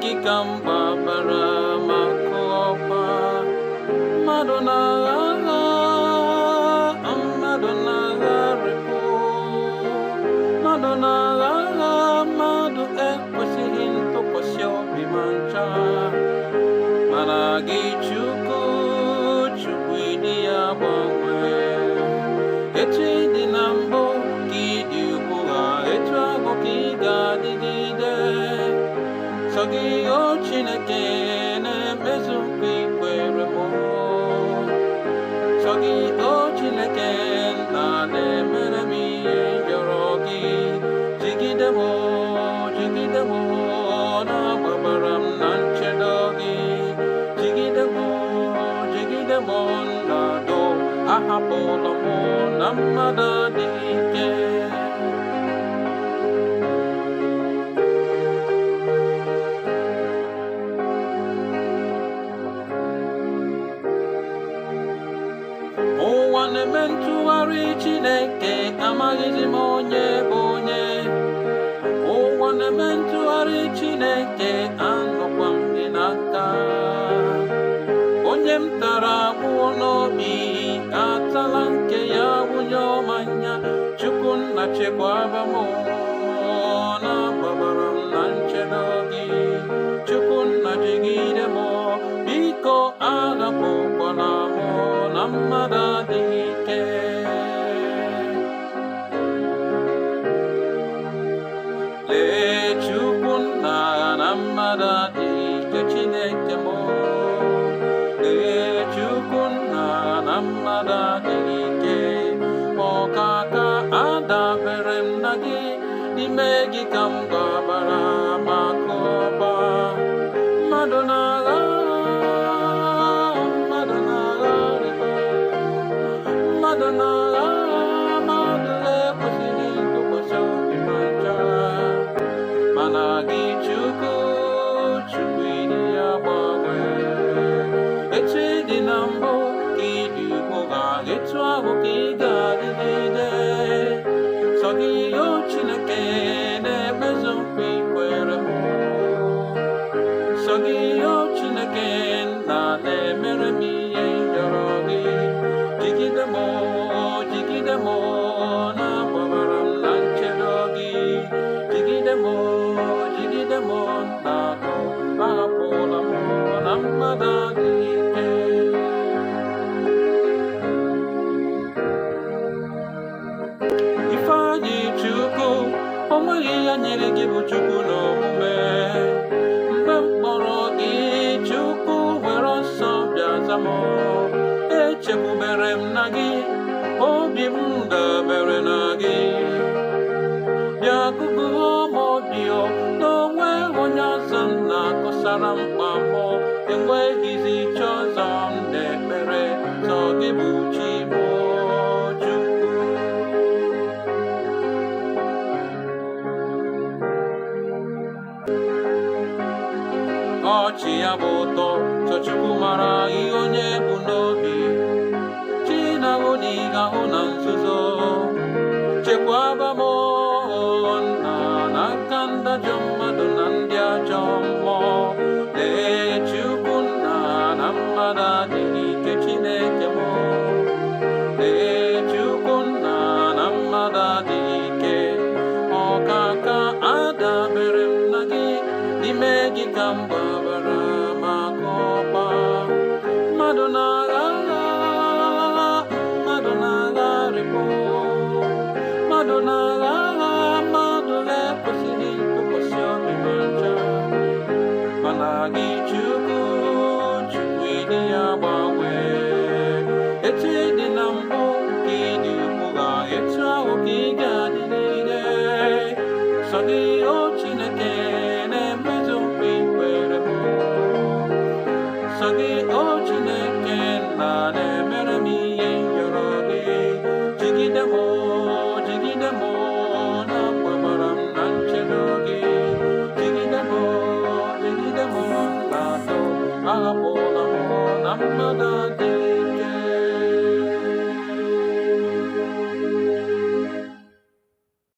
gị ka m gbabara maka ọba. Mmadụ na-agha agha, mmadụ na-agharịpụ, mmadụ na-agha agha, mmadụ ekwesịghị ntụkwasị obi ma ncha. Mana gị Chukwu, Chukwu ịdị ya gbanwee. Etu ị dị na mbụ ka ị dị ugbu a, etu ahụ ka ị ga-adịgide. Sọ gị o Chineke na-emezu nkwa i kwere m. Sọ gị o Chineke na-emere m ihe yọrọ gị. Jigide m, jigide m, na-agbabara m na nchedo gị. Jigide m, jigide m, na-adọ ahapụla m na mmadụ adịghị ike. Ụwa na-eme ntụgharị, Chineke amaghịzi m onye bụ onye. Ụwa na-eme ntụgharị, Chineke anọkwa m gị n'aka. Onye m tara agbụọ n'obi atala nke ya wụnye ọmanya. Chukwu nna chekwaba m, na-agbabara m na nchedo gị. Chukwu nna jigide m, biko ahapụkwala m na mmadụ adịghị ike. Lee Chukwu nna na mmadụ adịghị ike, Chineke m. Lee Chukwu nna na mmadụ adịghị ike. Ọkaka adabere m na gị, n'ime gị ka m gbabara maka ọba. Mmadụ na-agha, mmadụ na-agharịpụ, mmadụ na-agha, mmadụ ekwesịghị ntụkwasị obi ma ncha. Mana gị Chukwu, Chukwu ịdị ya gbanwee. Etu ị dị na mbụ ka ị dị ugbu a, etu ahụ ka ị ga-adịgide. Sọ gị o Chineke na-emezu nkwa i kwere m. Sọ gị o Chineke na-emere m ihe yọrọ gị. Jigide m, jigide m, na-agbabara m na nchedo gị. Jigide m, jigide m, na-adọ ahapụla m na mmadụ adịghị ike. Ifeanyị Chukwu, o nweghị ya nyere gị bụ Chukwu n'omume. Mgbe m kpọrọ gị, Chukwu were ọsọ bịa za m. Echekwubere m na gị, obi m dabere na gị. Bịa gụgụọ m obi o, na onwe onye ọzọ m na-akọsara mkpa m. Enweghịzi chi ọzọ m na-ekpere, sọ gị bụ chi m, Chukwu. Ọchị ya bụ ụtọ, sọ Chukwu mara ihe onye bụ n'obi. Chi na-ahụ na ị ga-ahụ na nzuzo. Chekwaba m nna n'aka ndajọ mmadụ na ndị ajọ mmụọ. Lee Chukwu nna na mmadụ adịghị ike, Chineke m. Lee Chukwu nna na mmadụ adịghị ike. Ọkaka adabere m na gị, n'ime gị ka m gbabara maka ọba. Mmadụ na-agha agha, mmadụ na-agharịpụ, mmadụ na-agha agha, mmadụ ekwesịghị ntụkwasị obi ma ncha. Mana gị Chukwu, Chukwu ịdị ya gbanwee. Etu ị dị na mbụ ka ị dị ugbu a, etu ahụ ka ị ga-adịgide. Sọ gị o Chineke na-emezu nkwa i kwere m. Sọ gị o Chineke na-emere m ihe yọrọ gị. Jigide m, jigide m, na-agbabara m na nchedo gị. Jigide m, jigide m, na-adọ ahapụla m na mmadụ adịghị